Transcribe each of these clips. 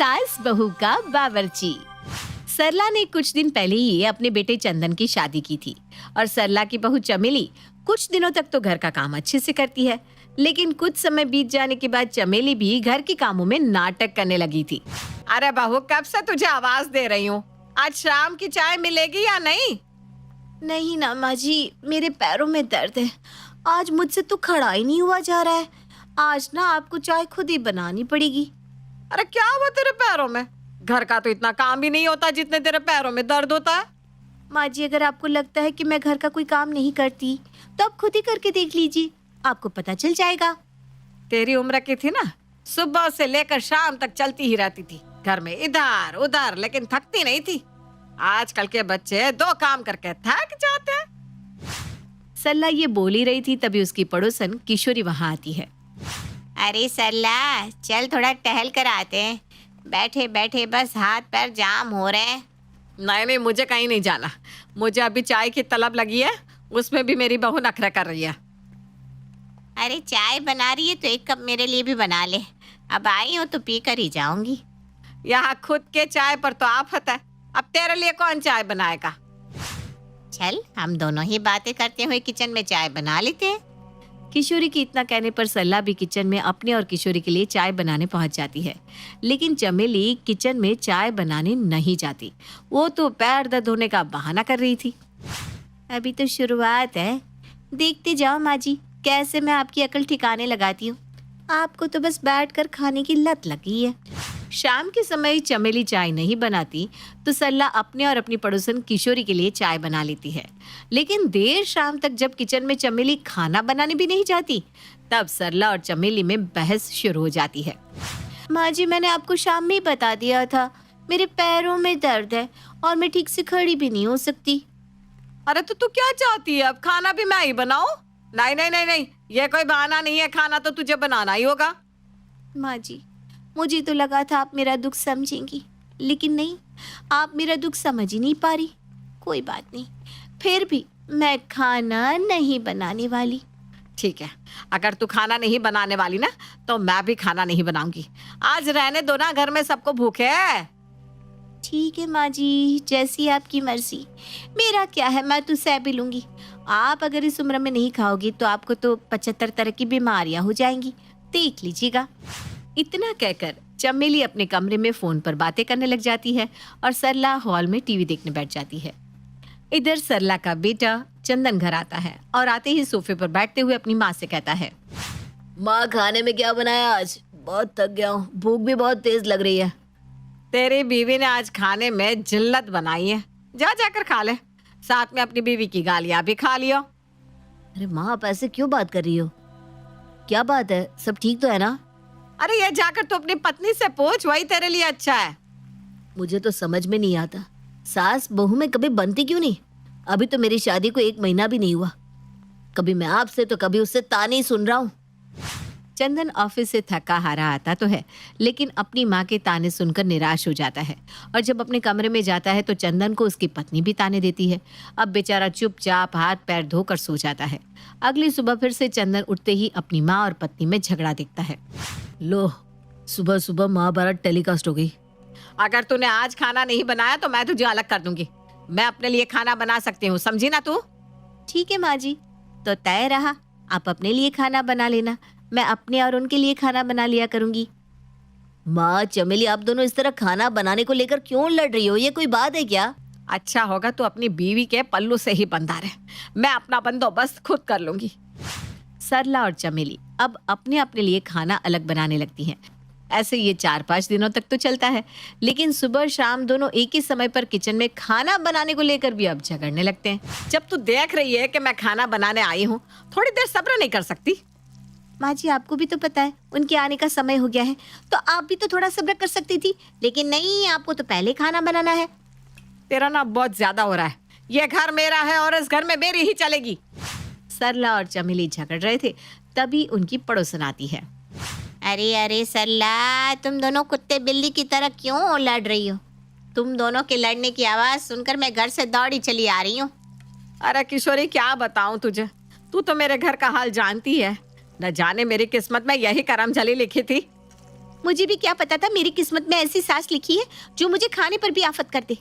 सास बहू का बावर्ची। सरला ने कुछ दिन पहले ही अपने बेटे चंदन की शादी की थी और सरला की बहू चमेली कुछ दिनों तक तो घर का काम अच्छे से करती है, लेकिन कुछ समय बीत जाने के बाद चमेली भी घर के कामों में नाटक करने लगी थी। अरे बहू, कब से तुझे आवाज दे रही हूँ, आज शाम की चाय मिलेगी या नहीं? नहीं ना माँ जी, मेरे पैरों में दर्द है, आज मुझसे तो खड़ा ही नहीं हुआ जा रहा है। आज ना आपको चाय खुद ही बनानी पड़ेगी। अरे क्या हुआ तेरे पैरों में? घर का तो इतना काम भी नहीं होता जितने तेरे पैरों में दर्द होता है। माँ जी, अगर आपको लगता है कि मैं घर का कोई काम नहीं करती तो आप खुद ही करके देख लीजिए, आपको पता चल जाएगा। तेरी उम्र की थी ना, सुबह से लेकर शाम तक चलती ही रहती थी घर में इधर उधर, लेकिन थकती नहीं थी। आजकल के बच्चे 2 काम करके थक जाते हैं। सरला ये बोल ही रही थी, तभी उसकी पड़ोसन किशोरी वहाँ आती है। अरे सरला, चल थोड़ा टहल कर आते हैं, बैठे बैठे बस हाथ पैर जाम हो रहे हैं। नहीं, मुझे कहीं नहीं जाना, मुझे अभी चाय की तलब लगी है, उसमें भी मेरी बहू नखरा कर रही है। अरे चाय बना रही है तो एक कप मेरे लिए भी बना ले, अब आई हो तो पी कर ही जाऊंगी। यहाँ खुद के चाय पर तो आफत है, अब तेरे लिए कौन चाय बनाएगा? चल हम दोनों ही बातें करते हुए किचन में चाय बना लेते हैं। किशोरी की इतना कहने पर सरला भी किचन में अपने और किशोरी के लिए चाय बनाने पहुंच जाती है, लेकिन चमेली किचन में चाय बनाने नहीं जाती। वो तो पैर दर्द होने का बहाना कर रही थी। अभी तो शुरुआत है, देखते जाओ माँ जी कैसे मैं आपकी अकल ठिकाने लगाती हूँ। आपको तो बस बैठकर खाने की लत लगी है। शाम के समय चमेली चाय नहीं बनाती तो सरला अपने और अपनी पड़ोसन किशोरी के लिए चाय बना लेती है, लेकिन देर शाम तक जब किचन में चमेली खाना बनाने भी नहीं जाती, तब सरला और चमेली में बहस शुरू हो जाती है। माँ जी, मैंने आपको शाम में ही बता दिया था, मेरे पैरों में दर्द है और मैं ठीक से खड़ी भी नहीं हो सकती। अरे तो तू क्या चाहती है, अब खाना भी मैं ही बनाऊं? नहीं नहीं नहीं नहीं, ये कोई बहाना नहीं है, खाना तो तुझे बनाना ही होगा। माँ जी, मुझे तो लगा था आप मेरा दुख समझेंगी, लेकिन नहीं, आप मेरा दुख समझ ही नहीं पा रही। कोई बात नहीं, फिर भी मैं खाना नहीं बनाने वाली। ठीक है, अगर तू खाना नहीं बनाने वाली ना तो मैं भी खाना नहीं बनाऊंगी। आज रहने दो ना, घर में सबको भूख है। ठीक है माँ जी, जैसी आपकी मर्जी, मेरा क्या है, मैं तो सह भी लूंगी। आप अगर इस उम्र में नहीं खाओगी तो आपको तो 75 तरह की बीमारियां हो जाएंगी, देख लीजिएगा। इतना कहकर चमेली अपने कमरे में फोन पर बातें करने लग जाती है और सरला हॉल में टीवी देखने बैठ जाती है। इधर सरला का बेटा चंदन घर आता है और आते ही सोफे पर बैठते हुए अपनी माँ से कहता है, माँ खाने में क्या बनाया आज? बहुत थक गया हूँ, भूख भी बहुत तेज लग रही है। तेरी बीवी ने आज खाने में जिल्लत बनाई है, जा जाकर खा ले, साथ में अपनी बीवी की गालियां भी खा लियो। अरे माँ, आप ऐसे क्यों बात कर रही हो? क्या बात है, सब ठीक तो है ना? अरे ये जाकर तो अपनी पत्नी से पूछ, वही तेरे लिए अच्छा है। मुझे तो समझ में नहीं आता, सास बहू में कभी बनती क्यों नहीं? अभी तो मेरी शादी को 1 महीना भी नहीं हुआ, कभी मैं आपसे तो कभी उससे ताने ही सुन रहा हूँ। चंदन ऑफिस से थका हारा आता तो है, लेकिन अपनी माँ के ताने सुनकर निराश हो जाता है और जब अपने कमरे में जाता है तो चंदन को उसकी पत्नी भी ताने देती है। अब बेचारा चुपचाप हाथ पैर धोकर सो जाता है। अगली सुबह फिर से चंदन उठते ही अपनी माँ और पत्नी में झगड़ा देखता है। लो, सुबह सुबह महाभारत टेलीकास्ट हो गई। अगर तूने आज खाना नहीं बनाया तो मैं तुझे अलग कर दूंगी। मैं अपने लिए खाना बना सकती हूँ, समझी ना तू? ठीक है माँ जी, तो तय रहा, आप अपने लिए खाना बना लेना, मैं अपने और उनके लिए खाना बना लिया करूंगी। माँ, चमेली, आप दोनों इस तरह खाना बनाने को लेकर क्यों लड़ रही हो? ये कोई बात है क्या? अच्छा होगा तो अपनी बीवी के पल्लू से ही बंधा रहे, मैं अपना बंदोबस्त खुद कर लूंगी। सरला और चमेली अब अपने अपने लिए खाना अलग बनाने लगती हैं। ऐसे ये 4-5 दिनों तक तो चलता है, लेकिन सुबह शाम दोनों एक ही समय पर किचन में खाना बनाने को लेकर भी अब झगड़ने लगते हैं। जब तू देख रही है कि मैं खाना बनाने आई हूँ, थोड़ी देर सब्र नहीं कर सकती? माँ जी, आपको भी तो पता है उनके आने का समय हो गया है, तो आप भी तो थोड़ा सब्र कर सकती थी, लेकिन नहीं, आपको तो पहले खाना बनाना है। तेरा ना बहुत ज्यादा हो रहा है, ये घर मेरा है और इस घर में मेरी ही चलेगी। सरला और चमेली झगड़ रहे थे, तभी उनकी पड़ोसन आती है। अरे अरे सरला, तुम दोनों कुत्ते बिल्ली की तरह क्यों लड़ रही हो? तुम दोनों के लड़ने की आवाज सुनकर मैं घर से दौड़ी चली आ रही हूँ। अरे किशोरी, क्या बताऊं तुझे, तू तो मेरे घर का हाल जानती है, न जाने मेरी किस्मत में यही करमजली लिखी थी। मुझे भी क्या पता था मेरी किस्मत में ऐसी सास लिखी है जो मुझे खाने पर भी आफत कर दे।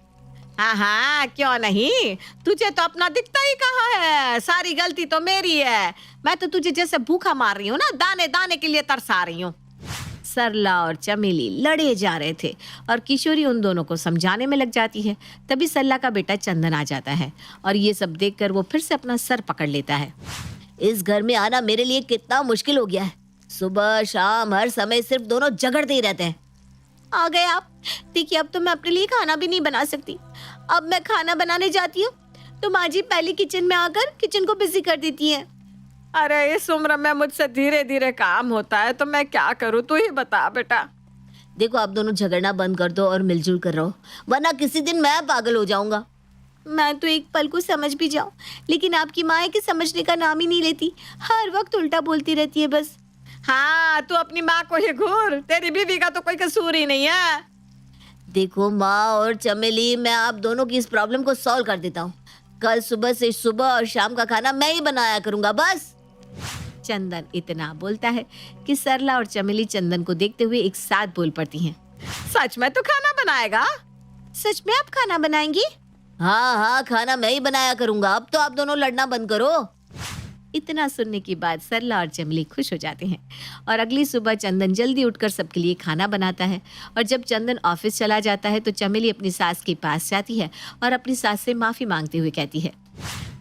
हाँ हाँ, क्यों नहीं, तुझे तो अपना दिखता ही कहाँ है, सारी गलती तो मेरी है। मैं तो तुझे जैसे भूखा मार रही हूँ ना, दाने दाने के लिए तरसा रही हूँ। सरला और चमेली लड़े जा रहे थे और किशोरी उन दोनों को समझाने में लग जाती है। तभी सरला का बेटा चंदन आ जाता है और ये सब देखकर वो फिर से अपना सर पकड़ लेता है। इस घर में आना मेरे लिए कितना मुश्किल हो गया है। सुबह शाम हर समय सिर्फ दोनों झगड़ते ही रहते हैं। आ गए आप। देखिए अब तो मैं अपने लिए खाना भी नहीं बना सकती। अब मैं खाना बनाने जाती हूँ तो माँ जी पहले किचन में आकर किचन को बिजी कर देती है। अरे इस उम्र में मुझसे धीरे धीरे काम होता है तो मैं क्या करूँ, तू ही बता बेटा। देखो आप दोनों झगड़ना बंद कर दो और मिलजुल कर रहो, वरना किसी दिन मैं पागल हो जाऊंगा। मैं तो एक पल को समझ भी जाऊं, लेकिन आपकी माँ है कि समझने का नाम ही नहीं लेती, हर वक्त उल्टा बोलती रहती है बस। हाँ, तू अपनी माँ को ही घूर, तेरी बीवी का तो कोई कसूर ही नहीं है। देखो माँ और चमेली, मैं आप दोनों की इस प्रॉब्लम को सॉल्व कर देता हूँ। कल सुबह से सुबह और शाम का खाना मैं ही बनाया करूंगा बस। चंदन इतना बोलता है कि सरला और चमेली चंदन को देखते हुए एक साथ बोल पड़ती हैं। सच में तू खाना बनाएगा? सच में आप खाना बनाएंगी? हाँ हाँ, खाना मैं ही बनाया करूंगा। अब तो आप दोनों लड़ना बंद करो। इतना सुनने के बाद सरला और चमेली खुश हो जाते हैं और अगली सुबह चंदन जल्दी उठकर सबके लिए खाना बनाता है। और जब चंदन ऑफिस चला जाता है तो चमेली अपनी सास के पास जाती है और अपनी सास से माफ़ी मांगते हुए कहती है,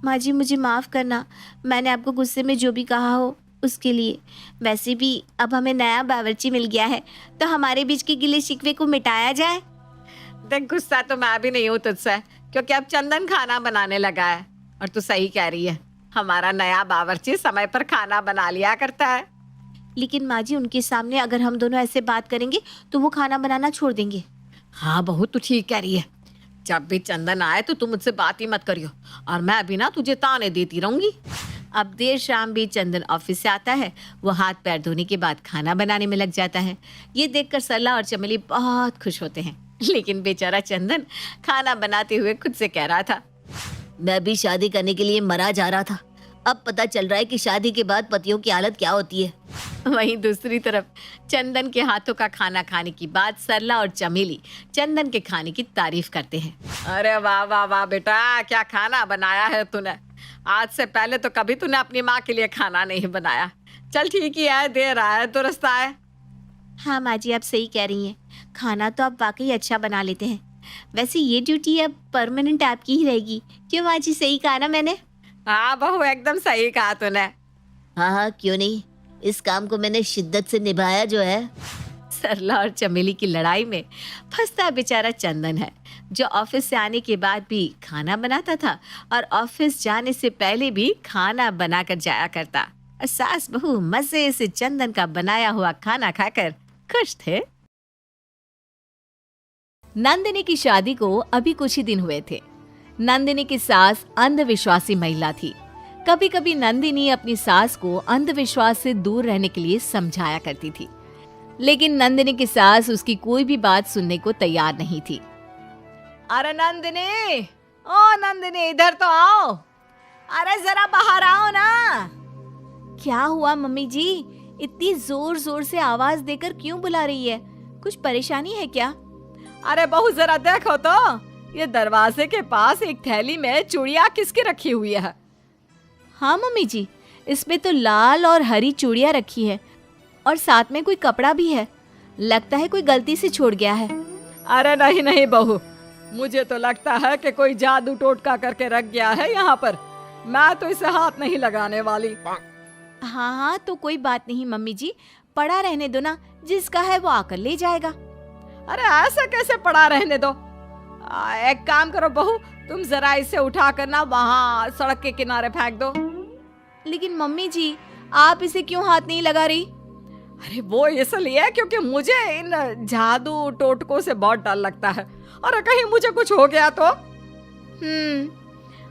माँ जी मुझे माफ़ करना, मैंने आपको गुस्से में जो भी कहा हो उसके लिए। वैसे भी अब हमें नया बावर्ची मिल गया है तो हमारे बीच के गिले शिकवे को मिटाया जाए। देख, गुस्सा तो मैं भी नहीं हूँ तुझसे, क्योंकि अब चंदन खाना बनाने लगा है। और तू सही कह रही है, हमारा नया बावर्ची समय पर खाना बना लिया करता है। लेकिन माँ जी उनके सामने अगर हम दोनों ऐसे बात करेंगे तो वो खाना बनाना छोड़ देंगे। हाँ बहू, तू ठीक कह रही है। जब भी चंदन आए तो तू मुझसे बात ही मत करियो, और मैं भी ना तुझे ताने देती रहूंगी। अब देर शाम भी चंदन ऑफिस से आता है। वो हाथ पैर धोने के बाद खाना बनाने में लग जाता है। ये देखकर सरला और चमेली बहुत खुश होते हैं, लेकिन बेचारा चंदन खाना बनाते हुए खुद से कह रहा था, मैं भी शादी करने के लिए मरा जा रहा था, अब पता चल रहा है कि शादी के बाद पतियों की हालत क्या होती है। वहीं दूसरी तरफ चंदन के हाथों का खाना खाने की बाद सरला और चमेली चंदन के खाने की तारीफ करते हैं। अरे वाह वाह वाह बेटा, क्या खाना बनाया है तूने। आज से पहले तो कभी तूने अपनी माँ के लिए खाना नहीं बनाया। चल ठीक ही है, देर आए दुरुस्त आए। हाँ माँ जी आप सही कह रही हैं, खाना तो आप वाकई अच्छा बना लेते हैं। वैसे ये ड्यूटी अब परमानेंट आपकी ही रहेगी, क्यों माँ जी? सही कहा ना मैंने? हाँ बहू, एकदम सही कहा तूने। हाँ हाँ क्यों नहीं, इस काम को मैंने शिद्दत से निभाया जो है। सरला और चमेली की लड़ाई में फंसता बेचारा चंदन है, जो ऑफिस से आने के बाद भी खाना बनाता था और ऑफिस जाने से पहले भी खाना बनाकर जाया करता। और सास बहू मजे से चंदन का बनाया हुआ खाना खाकर खुश थे। नंदिनी की शादी को अभी कुछ ही दिन हुए थे। नंदिनी की सास अंधविश्वासी महिला थी। कभी कभी नंदिनी अपनी सास को अंधविश्वास से दूर रहने के लिए समझाया करती थी, लेकिन नंदिनी की सास उसकी कोई भी बात सुनने को तैयार नहीं थी। अरे नंदिनी, ओ नंदिनी, इधर तो आओ। अरे जरा बाहर आओ ना। क्या हुआ मम्मी जी? इतनी जोर जोर से आवाज देकर क्यों बुला रही है? कुछ परेशानी है क्या? अरे बहू जरा देखो तो, ये दरवाजे के पास एक थैली में चूड़ियाँ किसकी रखी हुई है? हाँ मम्मी जी, इसमें तो लाल और हरी चूड़ियाँ रखी है और साथ में कोई कपड़ा भी है। लगता है कोई गलती से छोड़ गया है। अरे नहीं नहीं बहू, मुझे तो लगता है कि कोई जादू टोटका करके रख गया है यहाँ पर। मैं तो इसे हाथ नहीं लगाने वाली। हाँ हाँ तो कोई बात नहीं मम्मी जी, पड़ा रहने दो ना, जिसका है वो आकर ले जाएगा। अरे ऐसा कैसे पड़ा रहने दो? एक काम करो बहू, तुम जरा इसे उठा कर ना वहाँ सड़क के किनारे फेंक दो। लेकिन मम्मी जी, आप इसे क्यों हाथ नहीं लगा रही? अरे वो इसलिए क्योंकि मुझे इन जादू टोटकों से बहुत डर लगता है, और कहीं मुझे कुछ हो गया तो।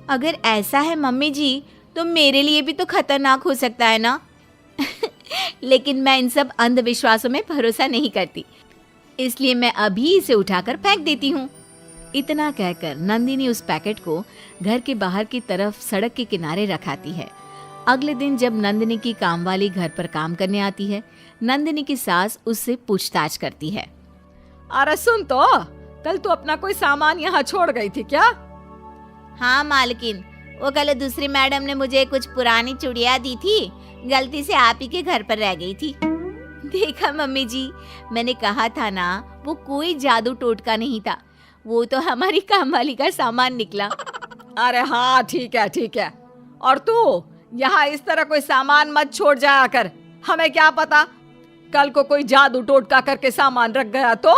अगर ऐसा है मम्मी जी, तो मेरे लिए भी तो खतरनाक हो सकता है ना। लेकिन मैं इन सब अंधविश्वासों में भरोसा नहीं करती, इसलिए मैं अभी इसे उठाकर फेंक देती हूँ। इतना कहकर नंदिनी उस पैकेट को घर के बाहर की तरफ सड़क के किनारे रखाती है। अगले दिन जब नंदिनी की कामवाली घर पर काम करने आती है, नंदिनी की सास उससे पूछताछ करती है। अरे सुन तो, कल तू अपना कोई सामान यहाँ छोड़ गई थी क्या? हाँ मालकिन, वो कल दूसरी मैडम ने मुझे कुछ पुरानी चूड़ियाँ दी थी, गलती से आप ही के घर पर रह गई थी। देखा मम्मी जी, मैंने कहा था ना, वो कोई जादू टोटका नहीं था, वो तो हमारी कामवाली का सामान निकला। अरे हाँ ठीक है ठीक है, और तू यहाँ इस तरह कोई सामान मत छोड़ जाया कर, हमें क्या पता कल को कोई जादू टोटका करके सामान रख गया तो।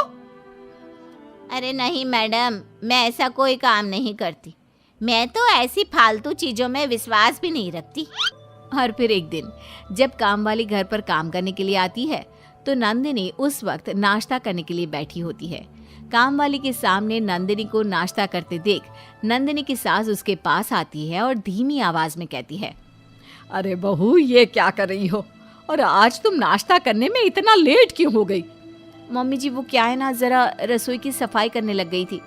अरे नहीं मैडम, मैं ऐसा कोई काम नहीं करती, मैं तो ऐसी फालतू चीजों में विश्वास भी नहीं रखती। और फिर एक दिन जब कामवाली घर पर काम करने के लिए आती है तो नंदिनी उस वक्त नाश्ता करने के लिए बैठी होती है। कामवाली के सामने नंदिनी को नाश्ता करते देख नंदिनी की सास उसके पास आती है और धीमी आवाज में कहती है, अरे बहू ये क्या कर रही हो, और आज तुम नाश्ता करने में इतना लेट क्यों हो गई? मम्मी जी वो क्या है ना, जरा रसोई की सफाई करने लग गई थी,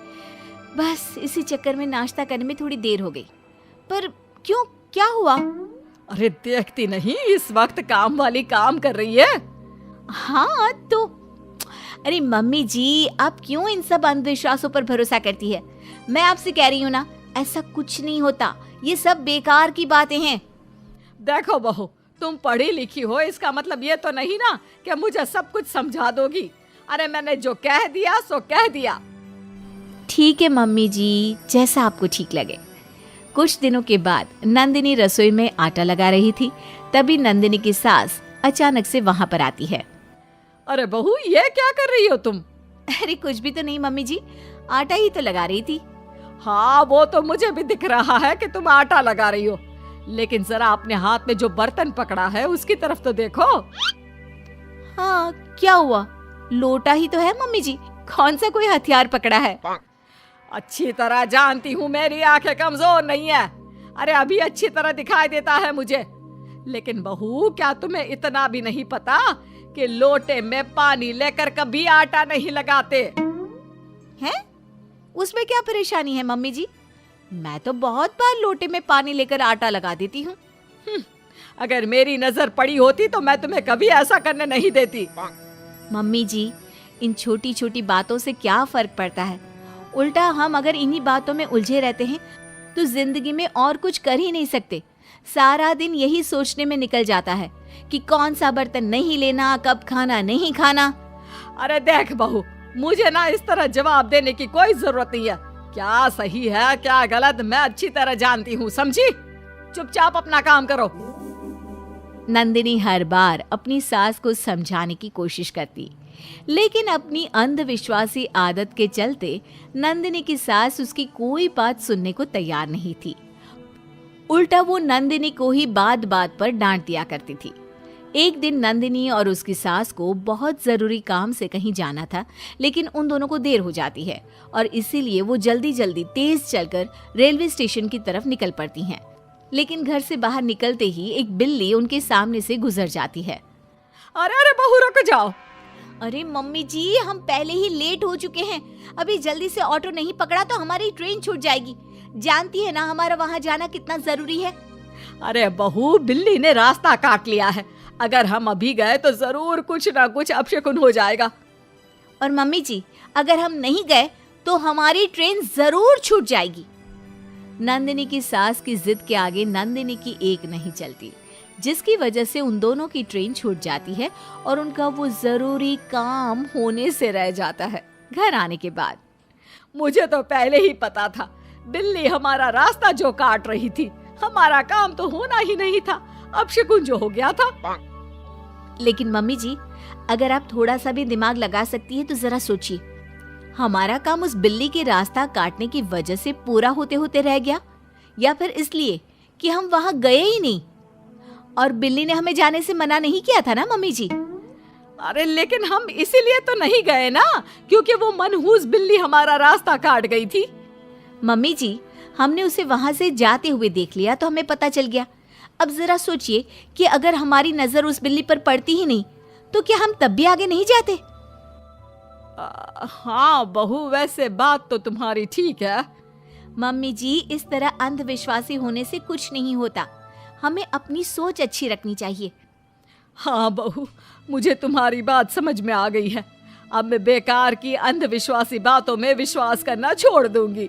बस इसी चक्कर में नाश्ता करने में थोड़ी देर हो गई। पर क्यों, क्या हुआ? अरे देखती नहीं इस वक्त काम वाली काम कर रही है। हाँ तो अरे मम्मी जी, आप क्यों इन सब अंधविश्वासों पर भरोसा करती है? मैं आपसे कह रही हूँ ना, ऐसा कुछ नहीं होता, ये सब बेकार की बातें हैं। देखो बहू, तुम पढ़ी लिखी हो, इसका मतलब ये तो नहीं ना कि मुझे सब कुछ समझा दोगी। अरे मैंने जो कह दिया सो कह दिया। ठीक है मम्मी जी, जैसा आपको ठीक लगे। कुछ दिनों के बाद नंदिनी रसोई में आटा लगा रही थी, तभी नंदिनी की सास अचानक से वहां पर आती है। अरे बहू ये क्या कर रही हो तुम? अरे कुछ भी तो नहीं मम्मी जी, आटा ही तो लगा रही थी। हाँ वो तो मुझे भी दिख रहा है कि तुम आटा लगा रही हो, लेकिन जरा अपने हाथ में जो बर्तन पकड़ा है उसकी तरफ तो देखो। हाँ क्या हुआ, लोटा ही तो है मम्मी जी, कौन सा कोई हथियार पकड़ा है? अच्छी तरह जानती हूँ मेरी आंखें कमजोर नहीं है, अरे अभी अच्छी तरह दिखाई देता है मुझे। लेकिन बहू क्या तुम्हें इतना भी नहीं पता कि लोटे में पानी लेकर कभी आटा नहीं लगाते हैं? उसमें क्या परेशानी है मम्मी जी, मैं तो बहुत बार लोटे में पानी लेकर आटा लगा देती हूँ। अगर मेरी नजर पड़ी होती तो मैं तुम्हें कभी ऐसा करने नहीं देती। मम्मी जी इन छोटी छोटी बातों से क्या फर्क पड़ता है, उल्टा हम अगर इन्हीं बातों में उलझे रहते हैं तो जिंदगी में और कुछ कर ही नहीं सकते। सारा दिन यही सोचने में निकल जाता है कि कौन सा बर्तन नहीं लेना, कब खाना नहीं खाना। अरे देख बहू, मुझे ना इस तरह जवाब देने की कोई जरूरत नहीं है, क्या सही है क्या गलत मैं अच्छी तरह जानती हूँ, समझी? चुपचाप अपना काम करो। नंदिनी हर बार अपनी सास को समझाने की कोशिश करती, लेकिन अपनी अंधविश्वासी आदत के चलते नंदिनी की सास उसकी कोई बात सुनने को तैयार नहीं थी। उल्टा वो नंदिनी को ही बात बात पर डांट दिया करती थी। एक दिन नंदिनी और उसकी सास को बहुत जरूरी काम से कहीं जाना था, लेकिन उन दोनों को देर हो जाती है और इसीलिए वो जल्दी जल्दी तेज चलकर रेलवे स्टेशन की तरफ निकल पड़ती हैं। लेकिन घर से बाहर निकलते ही एक बिल्ली उनके सामने से गुजर जाती है। अरे अरे बहू रुक जाओ। अरे मम्मी जी, हम पहले ही लेट हो चुके हैं, अभी जल्दी से ऑटो नहीं पकड़ा तो हमारी ट्रेन छूट जाएगी। जानती है ना हमारा वहाँ जाना कितना जरूरी है। अरे बहू, बिल्ली ने रास्ता काट लिया है, अगर हम अभी गए तो जरूर कुछ ना कुछ अपशकुन हो जाएगा। और मम्मी जी, अगर हम नहीं गए तो हमारी ट्रेन जरूर छूट जाएगी। नंदिनी की सास की जिद के आगे नंदिनी की एक नहीं चलती, जिसकी वजह से उन दोनों की ट्रेन छूट जाती है और उनका वो जरूरी काम होने से रह जाता है। घर आने के बाद मुझे तो पहले ही पता था, बिल्ली हमारा रास्ता जो काट रही थी, हमारा काम तो होना ही नहीं था, अपशकुन जो हो गया था। लेकिन मम्मी जी, अगर आप थोड़ा सा भी दिमाग लगा सकती है तो जरा सोचिए, हमारा काम उस बिल्ली के रास्ता काटने की वजह से पूरा होते होते रह गया, या फिर इसलिए कि हम वहां गए ही नहीं और बिल्ली ने हमें जाने से मना नहीं किया था ना मम्मी जी। अरे लेकिन हम इसीलिए तो नहीं गए ना, क्योंकि वो मनहूस बिल्ली हमारा रास्ता काट गई थी। मम्मी जी, हमने उसे वहां से जाते हुए देख लिया तो हमें पता चल गया। अब जरा सोचिए कि अगर हमारी नजर उस बिल्ली पर पड़ती ही नहीं तो क्या हम तब भी आगे नहीं जाते? हाँ बहू, वैसे बात तो तुम्हारी ठीक है। मम्मी जी, इस तरह अंधविश्वासी होने से कुछ नहीं होता। हमें अपनी सोच अच्छी रखनी चाहिए। हाँ बहू, मुझे तुम्हारी बात समझ में आ गई है। अब मैं बेकार की अंधविश्वासी बातों में विश्वास करना छोड़ दूंगी।